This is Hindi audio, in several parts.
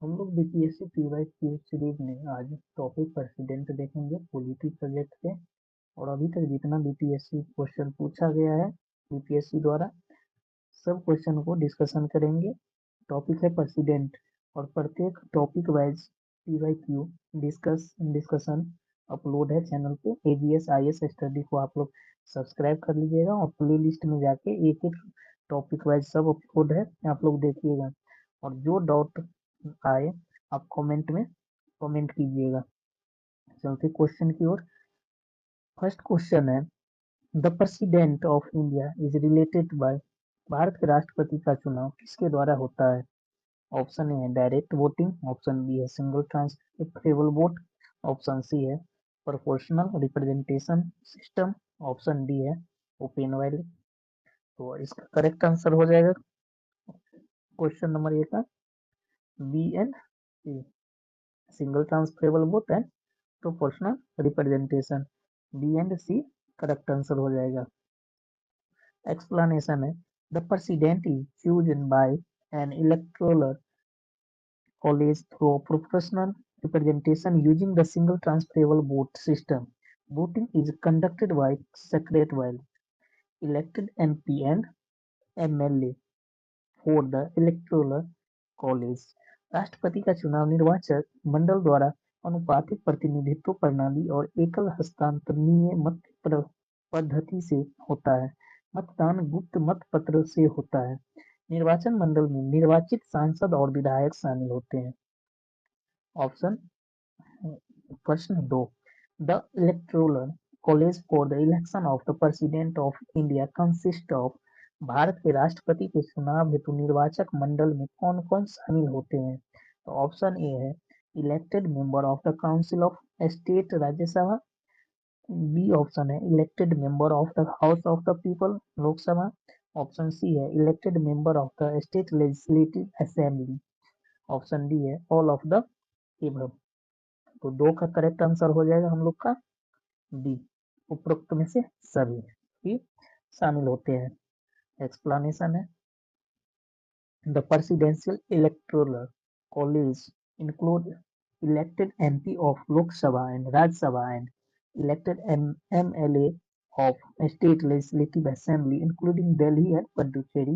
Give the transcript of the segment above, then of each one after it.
हम लोग बीपीएससी पीवाई क्यू सीरीज में आज टॉपिक प्रेसिडेंट देखेंगे पॉलिटी सब्जेक्ट के। और अभी तक जितना बीपीएससी क्वेश्चन पूछा गया है बीपीएससी द्वारा सब क्वेश्चन को डिस्कशन करेंगे। टॉपिक है प्रेसिडेंट और प्रत्येक topic wise PY Q discussion upload है चैनल पे। एजीएस आईएएस स्टडी को आप लोग सब्सक्राइब कर लीजिएगा और प्ले लिस्ट में जाके एक एक टॉपिक वाइज सब अपलोड है, आप लोग देखिएगा। और जो डाउट आए आप कमेंट में कमेंट कीजिएगा। चलते क्वेश्चन की ओर। फर्स्ट क्वेश्चन है, the president of India is related by. Bharat के राष्ट्रपति का चुनाव किसके द्वारा होता है? ऑप्शन ए है डायरेक्ट वोटिंग, ऑप्शन बी है single transferable vote, option C है proportional representation system, option D है ओपन वाइल। तो इसका करेक्ट आंसर हो जाएगा क्वेश्चन नंबर ए का B and C, single transferable vote and proportional representation. B and C correct answer हो जाएगा। एक्सप्लेनेशन है, the president is chosen by an electoral college through proportional representation using the single transferable vote system. Voting is conducted by secret while elected MP and MLA for the electoral college. राष्ट्रपति का चुनाव निर्वाचक मंडल द्वारा अनुपातिक प्रतिनिधित्व प्रणाली और एकल हस्तांतरणीय मत पद्धति से होता है। मतदान गुप्त मत पत्र से होता है। निर्वाचन मंडल में निर्वाचित सांसद और विधायक शामिल होते हैं। ऑप्शन प्रश्न 2, the electoral college for the election of the president of India consist of. Bharat के राष्ट्रपति के चुनाव हेतु निर्वाचक मंडल में कौन कौन शामिल होते हैं? तो ऑप्शन ए है elected member of the council of state Rajya Sabha, B option है elected member of the house of the people Lok Sabha, option C है elected member of the state legislative assembly, option D है ऑल ऑफ द एबव। तो दो का करेक्ट आंसर हो जाएगा हम लोग का बी, उपरोक्त में से सभी भी शामिल होते हैं। एक्सप्लेनेशन है, the presidential electoral college include elected MP of Lok Sabha and Rajya Sabha and elected MLA of state legislative assembly including Delhi and Puducherry.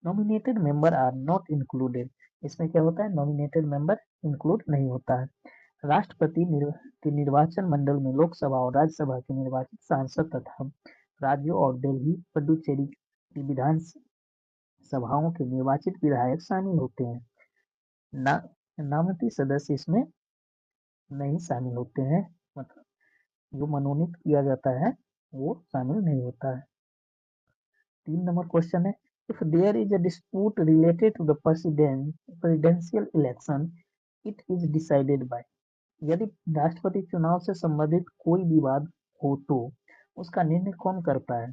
Nominated member are not included. इसमें क्या होता है, नॉमिनेटेड मेंबर इंक्लूड नहीं होता है। राष्ट्रपति के निर्वाचन मंडल में लोकसभा और राज्यसभा के निर्वाचित सांसद तथा राज्यों और दिल्ली पुडुचेरी की विधान सभाओं के निर्वाचित विधायक शामिल होते हैं। ना, नामती सदस्य इसमें नहीं शामिल होते हैं, मतलब जो मनोनीत किया जाता है वो शामिल नहीं होता है। 3 नंबर क्वेश्चन है, if there is a dispute related to the presidential election it is decided by. यदि राष्ट्रपति चुनाव से संबंधित कोई विवाद हो तो उसका निर्णय कौन करता है?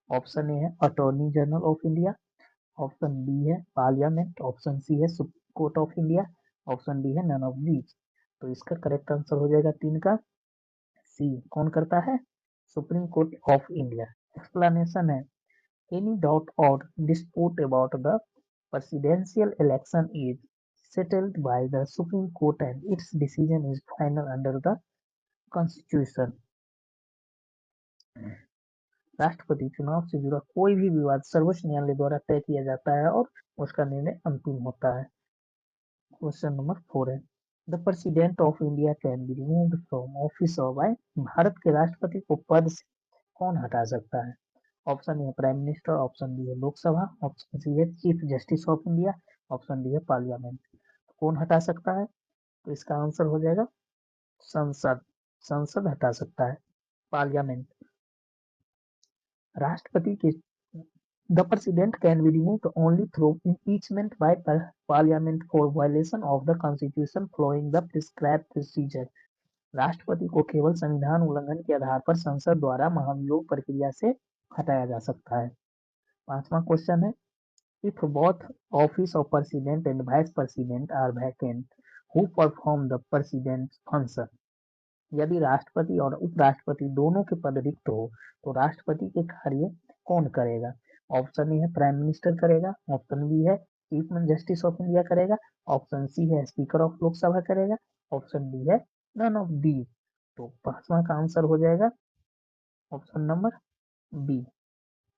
ऑप्शन ए है attorney general of India, option B है पार्लियामेंट, ऑप्शन सी है supreme court of India, option D है नन ऑफ दीज। तो इसका करेक्ट आंसर हो जाएगा 3 का सी, कौन करता है? Supreme court of India. Explanation है, एनी डाउट और dispute about the presidential election is settled by the Supreme Court and its decision is final under the Constitution. राष्ट्रपति चुनाव से जुड़ा कोई भी विवाद सर्वोच्च न्यायालय द्वारा तय किया जाता है और उसका निर्णय अंतिम होता है। क्वेश्चन नंबर 4 है, the president of India can be removed from office और बाय। भारत के राष्ट्रपति को पद से कौन हटा सकता है? ऑप्शन ए है प्राइम मिनिस्टर, ऑप्शन बी है लोकसभा, ऑप्शन सी है chief justice of India, option D है पार्लियामेंट। कौन हटा सकता है? तो इसका आंसर हो जाएगा संसद। संसद हटा सकता है, पार्लियामेंट। राष्ट्रपति के the president can be removed only through impeachment by parliament for violation of the constitution following the prescribed procedure. राष्ट्रपति को केवल संविधान उल्लंघन के आधार पर संसद द्वारा महाभियोग प्रक्रिया से हटाया जा सकता है। 5वां क्वेश्चन है, if both office of president and vice president are vacant who perform the president function. यदि राष्ट्रपति और उपराष्ट्रपति दोनों के पद रिक्त हो तो राष्ट्रपति के कार्य कौन करेगा? ऑप्शन ए है प्राइम मिनिस्टर करेगा, ऑप्शन बी है चीफ जस्टिस ऑफ इंडिया करेगा, ऑप्शन सी है स्पीकर ऑफ लोकसभा करेगा, ऑप्शन डी है नन ऑफ दी। तो पांचवा का आंसर हो जाएगा ऑप्शन नंबर बी।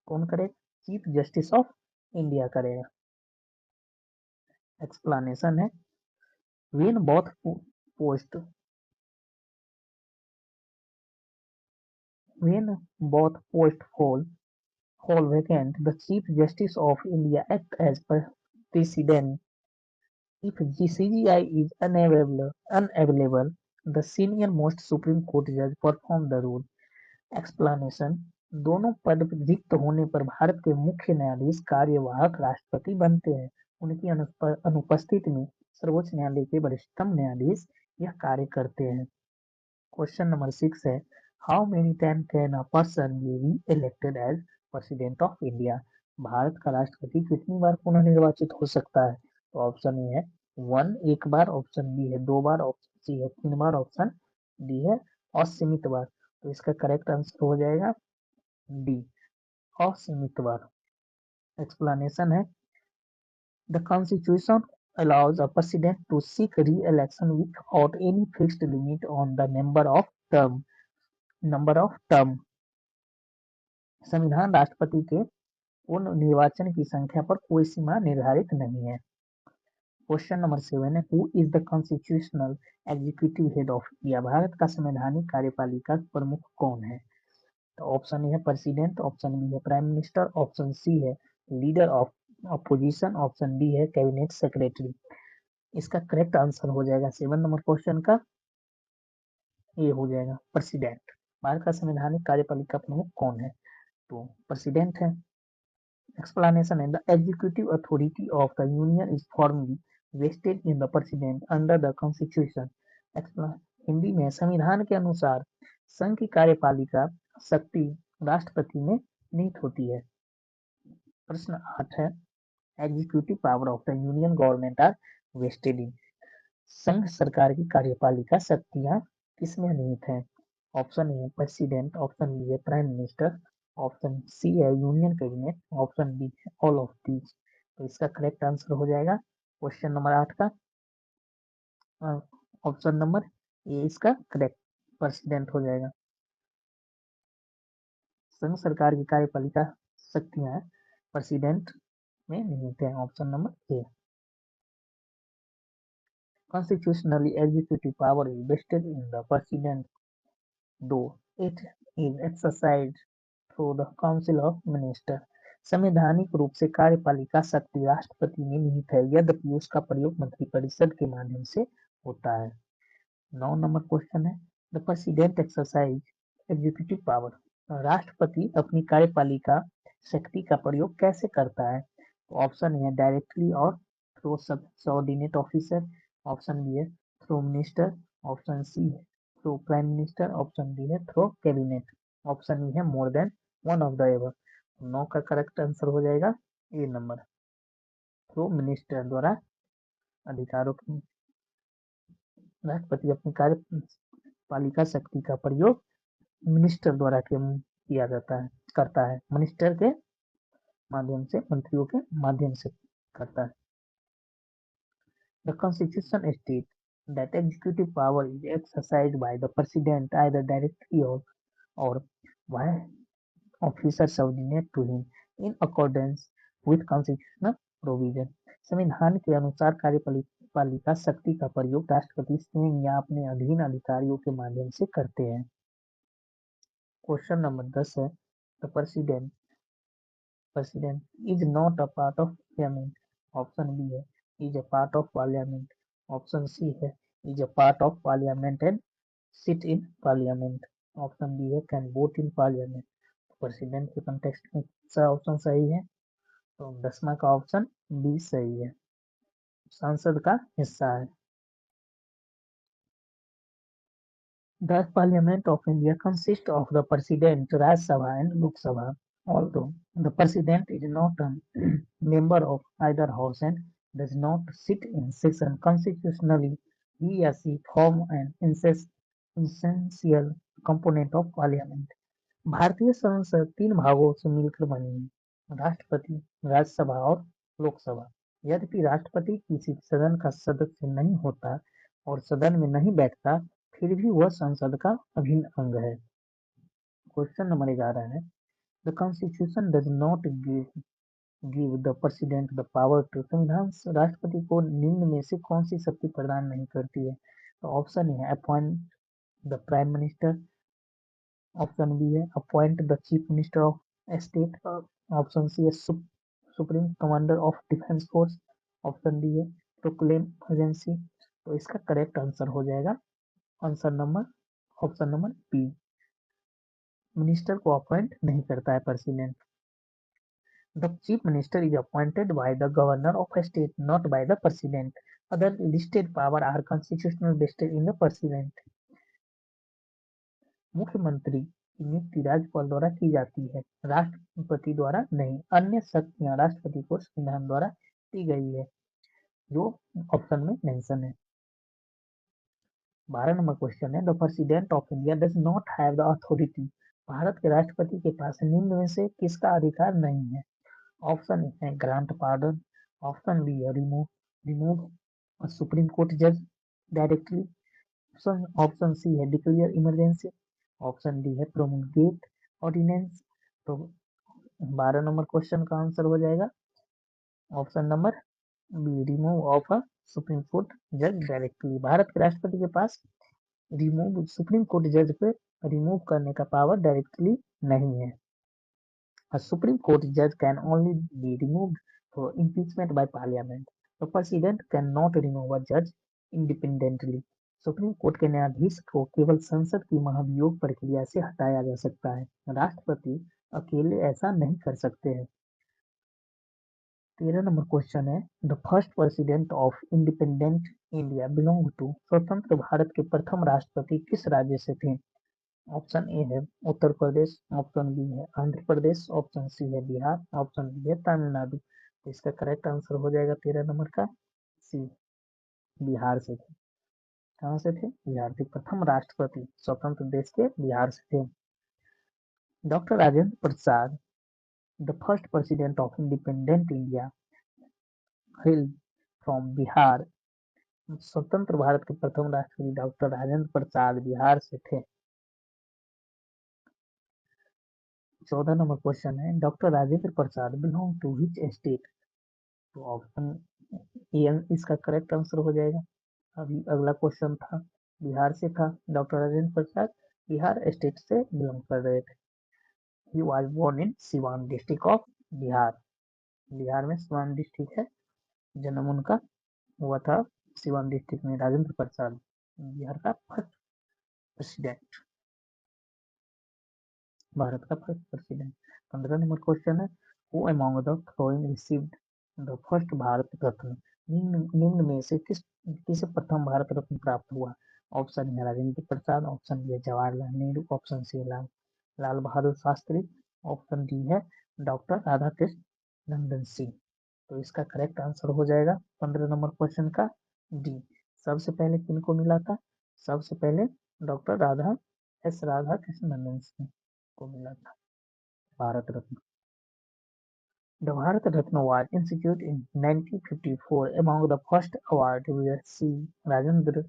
कौन करेगा? चीफ जस्टिस ऑफ इंडिया करेगा। एक्सप्लेनेशन है, when both post when both post fall vacant, the chief justice of India act as president. If CGI is unavailable, the senior most Supreme Court judge perform the role. Explanation, दोनों पद रिक्त होने पर भारत के मुख्य न्यायाधीश कार्यवाहक राष्ट्रपति बनते हैं। उनकी अनुपस्थिति में सर्वोच्च न्यायालय के वरिष्ठतम न्यायाधीश यह कार्य करते हैं। क्वेश्चन नंबर 6 है, how many time can a person be reelected as president of India? भारत का राष्ट्रपति कितनी बार पुनः निर्वाचित हो सकता है? तो ऑप्शन ए है 1 एक बार, ऑप्शन बी है 2 बार, ऑप्शन सी है 3 बार, ऑप्शन डी है असीमित बार। तो इसका करेक्ट आंसर हो जाएगा डी, असीमित बार। एक्सप्लेनेशन है, the constitution allows a president to seek re-election without any fixed limit on the number of term। संविधान राष्ट्रपति के पुनः निर्वाचन की संख्या पर कोई सीमा निर्धारित नहीं है। क्वेश्चन नंबर 7 है, who is the constitutional executive head of India? भारत का संवैधानिक कार्यपालिका प्रमुख कौन है? तो ऑप्शन ए है प्रेसिडेंट, ऑप्शन बी है प्राइम मिनिस्टर, ऑप्शन सी है leader of opposition, option D है कैबिनेट सेक्रेटरी। इसका करेक्ट आंसर हो जाएगा 7 नंबर क्वेश्चन का ये हो जाएगा प्रेसिडेंट। भारत का संवैधानिक कार्यपालिका प्रमुख कौन है? तो प्रेसिडेंट है। एक्सप्लेनेशन है, the executive authority of the union is formally vested in the president under the constitution. Hindi में संविधान के अनुसार संघ की कार्यपालिका शक्ति राष्ट्रपति में निहित होती है। प्रश्न 8 है, executive power of the union government are vested in. संघ सरकार की कार्यपालिका शक्तियां किसमें निहित है? ऑप्शन ए है प्रेसिडेंट, ऑप्शन बी है प्राइम मिनिस्टर, ऑप्शन सी है यूनियन कैबिनेट, ऑप्शन डी है ऑल ऑफ दीज। तो इसका करेक्ट आंसर हो जाएगा क्वेश्चन नंबर 8 का ऑप्शन नंबर ए इसका करेक्ट प्रेसिडेंट हो जाएगा। संघ सरकार की कार्यपालिका शक्तियां प्रेसिडेंट में निहित है, option number A. Constitutionally, executive power is vested in the president, though it is exercised through the Council of Ministers। संवैधानिक रूप से कार्यपालिका शक्ति राष्ट्रपति में निहित है, यद्यपि उसका प्रयोग मंत्रिपरिषद के माध्यम से होता है। 9 नंबर क्वेश्चन है, the president exercise executive power. राष्ट्रपति अपनी कार्यपालिका शक्ति का प्रयोग कैसे करता है? ऑप्शन ए है डायरेक्टली और through subordinate officer, option B है थ्रू मिनिस्टर, ऑप्शन सी है through prime minister, option D है थ्रू कैबिनेट, ऑप्शन ई है more than one of the ever. 9 का करेक्ट आंसर हो जाएगा ए नंबर, थ्रू मिनिस्टर द्वारा अधिकारों की राष्ट्रपति अपनी कार्यपालिका शक्ति का प्रयोग मिनिस्टर द्वारा किया जाता है, करता है, मिनिस्टर के माध्यम से, मंत्रियों के माध्यम से करता है। The Constitution states that executive power is exercised by the President either directly or by officer subordinate to him in accordance with constitutional provision। संविधान के अनुसार कार्यपालिका शक्ति का प्रयोग राष्ट्रपति स्वयं या अपने अधीन अधिकारियों के माध्यम से करते हैं। क्वेश्चन नंबर 10 है, the president is not a part of parliament। Option B है is a part of parliament, option C है is a part of parliament and sit in parliament, option D है can vote in parliament। President के कंटेक्स्ट में सा ऑप्शन सही है, तो 10वां का ऑप्शन बी सही है, संसद का हिस्सा है। The Parliament of India consists of the President, Rajya Sabha and Lok Sabha. Although the President is not a member of either house and does not sit in session constitutionally, he or she form an essential component of Parliament। भारतीय संसद 3 भागों से मिलकर बनी है, राष्ट्रपति, राज्यसभा और लोकसभा। यद्यपि राष्ट्रपति किसी सदन का सदस्य नहीं होता और सदन में नहीं बैठता, फिर भी वह संसद का अभिन्न अंग है। क्वेश्चन नंबर 11 है, the constitution does not give the president the power to, संविधान राष्ट्रपति को निम्न में से कौन सी शक्ति प्रदान नहीं करती है? तो ऑप्शन ए है appoint the prime minister, option B है appoint the chief minister of state, option C है supreme commander of defence force, option D है प्रोक्लेम इमरजेंसी। तो इसका करेक्ट आंसर हो जाएगा answer number option number B, minister को अपॉइंट नहीं करता है president. The chief minister is appointed by the governor of state, not by the president. Other listed power are constitutional vested in the president. मुख्यमंत्री की नियुक्ति राज्यपाल द्वारा की जाती है, राष्ट्रपति द्वारा नहीं। अन्य शक्तियां राष्ट्रपति को संविधान द्वारा दी गई है, जो ऑप्शन में मेंशन है। 12 नंबर क्वेश्चन है, the president of India does not have the authority, Bharat के राष्ट्रपति के पास निम्न में से किसका अधिकार नहीं है? ऑप्शन ए है ग्रांट पार्डन, ऑप्शन बी है रिमूव सुप्रीम कोर्ट जज डायरेक्टली, ऑप्शन सी है डिक्लेयर इमरजेंसी, ऑप्शन डी है प्रोमुलगेट ऑर्डिनेंस। तो 12 नंबर क्वेश्चन का आंसर हो जाएगा option number B, remove of a supreme court जज डायरेक्टली। भारत के राष्ट्रपति के पास रिमूव सुप्रीम कोर्ट जज पे रिमूव करने का पावर डायरेक्टली नहीं है। A Supreme Court judge can only be removed for impeachment by Parliament. The President cannot remove a judge independently. Supreme court के न्यायाधीश को केवल संसद की महाभियोग प्रक्रिया से हटाया जा सकता है, राष्ट्रपति अकेले ऐसा नहीं कर सकते हैं। 13 नंबर क्वेश्चन है, the first president of independent India belong to, स्वतंत्र भारत के प्रथम राष्ट्रपति किस राज्य से थे? ऑप्शन ए है उत्तर प्रदेश, ऑप्शन बी है आंध्र प्रदेश, ऑप्शन सी है बिहार, ऑप्शन डी है तमिलनाडु। तो इसका करेक्ट आंसर हो जाएगा 13 नंबर का सी, बिहार से थे। कहाँ से थे? बिहार के प्रथम राष्ट्रपति स्वतंत्र देश के बिहार से थे। Doctor Rajendra Prasad, the first president of independent India, hill from Bihar, स्वतंत्र भारत के प्रथम राष्ट्रपति डॉक्टर राजेंद्र प्रसाद बिहार से थे। 14 नंबर क्वेश्चन है, doctor Rajendra Prasad belong to which state? तो ऑप्शन ए इसका करेक्ट आंसर हो जाएगा। अभी अगला क्वेश्चन था, बिहार से था, डॉक्टर राजेंद्र प्रसाद बिहार स्टेट से बिलोंग कर रहे थे। He was born in Siwan district of Bihar, Bihar में सिवान डिस्ट्रिक्ट है, जन्म उनका हुआ था सिवान डिस्ट्रिक्ट में। राजेंद्र प्रसाद बिहार का फर्स्ट प्रेसिडेंट, भारत का फर्स्ट प्रेसिडेंट। 15 नंबर क्वेश्चन है, who among the following received the first Bharat Ratna, निम्न में से किसे प्रथम भारत रत्न प्राप्त हुआ? ऑप्शन है राजेंद्र प्रसाद, ऑप्शन बी है जवाहरलाल नेहरू, ऑप्शन सी है लाल बहादुर शास्त्री, ऑप्शन डी है डॉक्टर राधा कृष्ण नंदन सिंह। तो इसका करेक्ट आंसर हो जाएगा 15 नंबर क्वेश्चन का डी। सबसे पहले किनको मिला था? सबसे पहले डॉक्टर राधा कृष्ण नंदन सिंह को मिला था Bharat Ratna. The Bharat Ratna was instituted in 1954. Among the first awards were C. Rajendra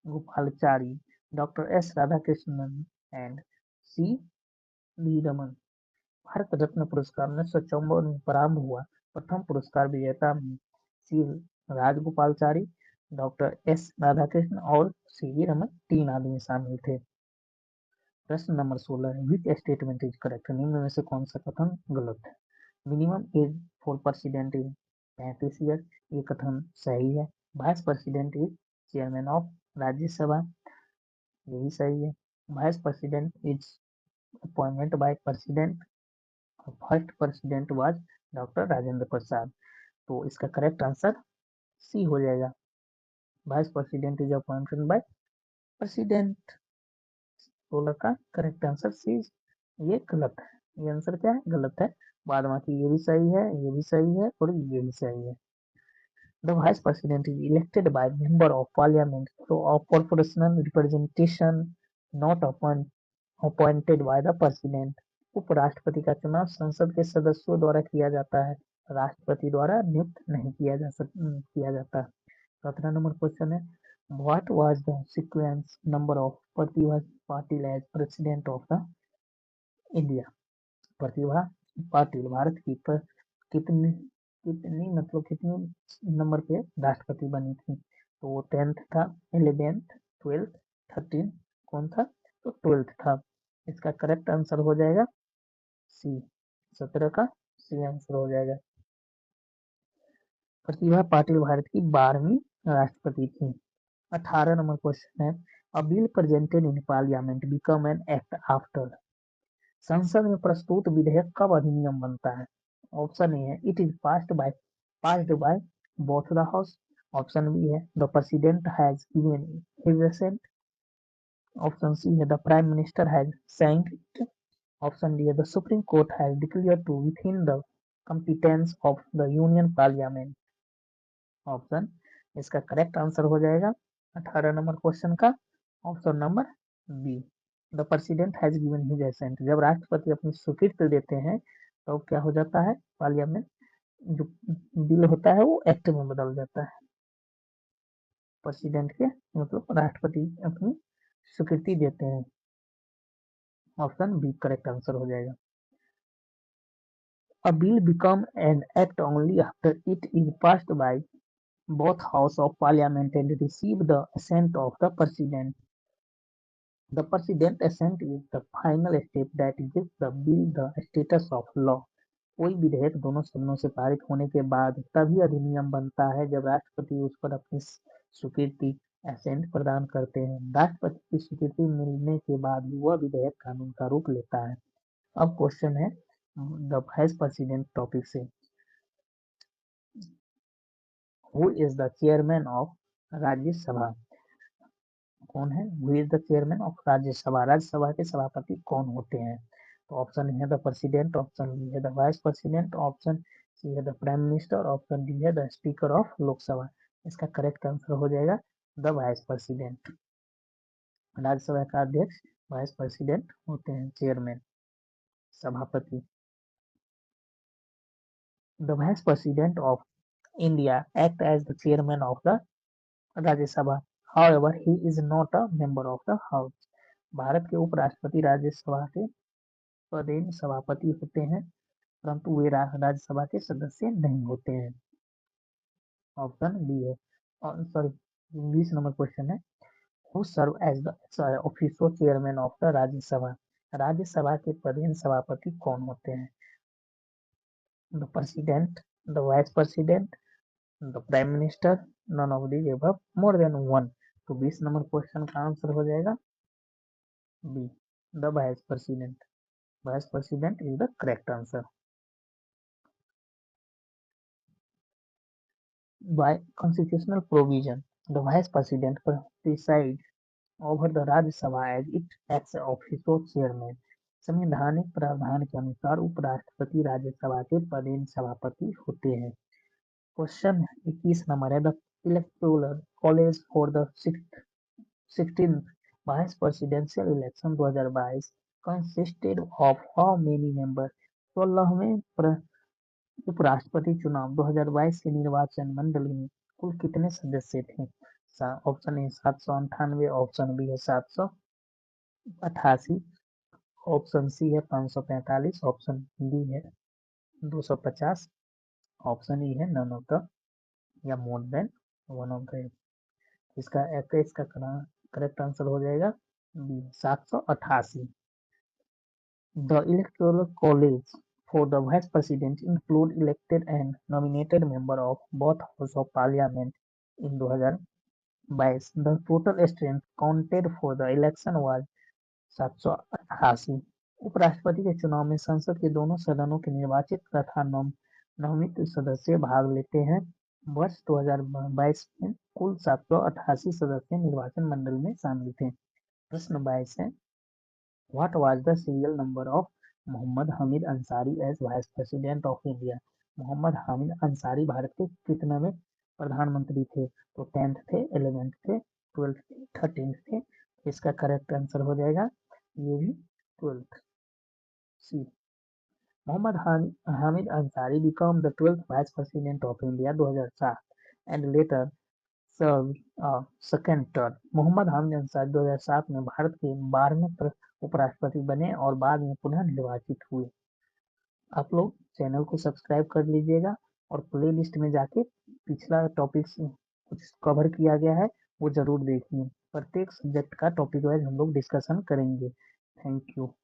Gopalachari, Dr. S. Radhakrishnan and C. V. Raman। Bharat Ratna पुरस्कार 1954 में प्रारंभ हुआ। प्रथम पुरस्कार विजेता में सी राजगोपालचारी, डॉक्टर एस राधाकृष्ण और सी वी रमन 3 आदमी शामिल थे। प्रश्न नंबर 16 है, विच स्टेटमेंट इज करेक्ट, निम्न में से कौन सा कथन गलत है? Minimum age for president is 35 year, ये कथन सही है। Vice president is chairman of Rajya Sabha, ये भी सही है। Vice president is appointment by president, first president was doctor Rajendra Prasad. तो इसका करेक्ट आंसर सी हो जाएगा, vice president is appointed by president. 16 का करेक्ट आंसर सी, ये गलत है, ये आंसर क्या है? गलत है। बाद बाकी ये भी सही है, ये भी सही है और ये भी सही है। The vice president is elected by member of parliament through proportional representation, not appointed by the president। उपराष्ट्रपति का चुनाव संसद के सदस्यों द्वारा किया जाता है, राष्ट्रपति द्वारा नियुक्त नहीं किया जाता। 17 नंबर क्वेश्चन है, what was the sequence number of Pratibha Patil as president of the India. Pratibha Patil Bharat की कितनी कितनी मतलब कितने नंबर पे राष्ट्रपति बनी थी। तो वो 10th था, 11th, 12th, 13, कौन था, तो 12th था। इसका करेक्ट आंसर हो जाएगा सी, 17 का सी आंसर हो जाएगा। प्रतिभा पाटिल भारत की 12वीं राष्ट्रपति थी। 18 नंबर क्वेश्चन है, अ bill presented in parliament become an act after. संसद में प्रस्तुत विधेयक कब अधिनियम बनता है। ऑप्शन ए है, it is passed by both the house. Option B है, the president has given his assent. Option C है, the prime minister has signed it. Option D है, the supreme court has declared to within the competence of the union parliament. Option इसका करेक्ट आंसर हो जाएगा 18 नंबर क्वेश्चन का option number B, the president has given his assent. जब राष्ट्रपति अपनी स्वीकृति देते हैं तो क्या हो जाता है, पार्लियामेंट जो बिल होता है वो एक्ट में बदल जाता है। प्रेसिडेंट के मतलब राष्ट्रपति अपनी स्वीकृति देते हैं। ऑप्शन बी करेक्ट आंसर हो जाएगा। A bill become an act only after it is passed by both House of Parliament and receive the assent of the President. The President assent is the final step that gives the bill the status of law. कोई विधेयक दोनों सदनों से पारित होने के बाद तभी अधिनियम बनता है जब राष्ट्रपति उस पर अपनी स्वीकृति असेंट प्रदान करते हैं। राष्ट्रपति की स्वीकृति मिलने के बाद वह विधेयक कानून का रूप लेता है। अब क्वेश्चन है द वाइस प्रेसिडेंट टॉपिक से, who is the chairman of Rajya Sabha. कौन है, who is the chairman of Rajya Sabha. Rajya Sabha के सभापति कौन होते हैं। तो ऑप्शन है द प्रेसिडेंट, ऑप्शन बी है the vice president, option C है the prime minister, option D है द स्पीकर ऑफ लोकसभा। इसका करेक्ट आंसर हो जाएगा द वाइस प्रेसिडेंट। राज्यसभा का अध्यक्ष वाइस प्रेसिडेंट होते हैं, चेयरमैन सभापति। The vice president of India act as the chairman of the Rajya Sabha. However, he is not a member of the House. Bharat के उपराष्ट्रपति राज्यसभा के पदेन सभापति होते हैं, परंतु वे राज्यसभा के सदस्य नहीं होते हैं। ऑप्शन बी है, सॉरी 20 नंबर क्वेश्चन है, who serve as the official chairman of the Rajya Sabha. Rajya Sabha के पदेन सभापति कौन होते हैं। The president, the vice president, the prime minister, none of these above, more than one. तो 20 नंबर क्वेश्चन का आंसर हो जाएगा B, the vice president. Vice president is the correct answer. By constitutional provision, the vice president presides over the Rajya Sabha as it acts officio chairman. संवैधानिक प्रावधान के अनुसार उपराष्ट्रपति राज्यसभा के पदेन सभापति होते हैं। क्वेश्चन 21 नंबर है, the electoral college for the 16th vice presidential election 2022 consisted of how many member. 16वें उपराष्ट्रपति चुनाव 2022 के निर्वाचन मंडली में कुल कितने सदस्य थे। ऑप्शन ए 798, ऑप्शन बी है 788, ऑप्शन सी है 545, ऑप्शन डी है 250, ऑप्शन ई है नन ऑफ द या मोर देन वन ऑफ द। इसका करेक्ट आंसर हो जाएगा B, 788। The electoral college for the vice president include elected and nominated member of both House of Parliament in 2022. The total strength counted for the election was 788। उपराष्ट्रपति के चुनाव में संसद के दोनों सदनों के निर्वाचित तथा नवनियुक्त सदस्य भाग लेते हैं। वर्ष 2022 में कुल 788 सदस्य निर्वाचन मंडल में शामिल थे। प्रश्न 22 है, What was the serial number of Mohammad Hamid Ansari as Vice President of India? Mohammad Hamid Ansari Bharat के कितने प्रधानमंत्री थे। तो 10th थे, 11th थे, 12th थे, 13th थे। इसका करेक्ट आंसर हो जाएगा ये भी 12th C. Muhammad Hamid Ansari became the 12th Vice President of India 2007 and later served a second term. Mohammad Hamid Ansari 2007 में भारत के 12वें उपराष्ट्रपति बने और बाद में पुनः निर्वाचित हुए। आप लोग चैनल को सब्सक्राइब कर लीजिएगा और प्ले लिस्ट में जाके पिछला टॉपिक कुछ कवर किया गया है वो जरूर देखिए। प्रत्येक सब्जेक्ट का टॉपिक वाइज हम लोग डिस्कशन करेंगे। Thank you.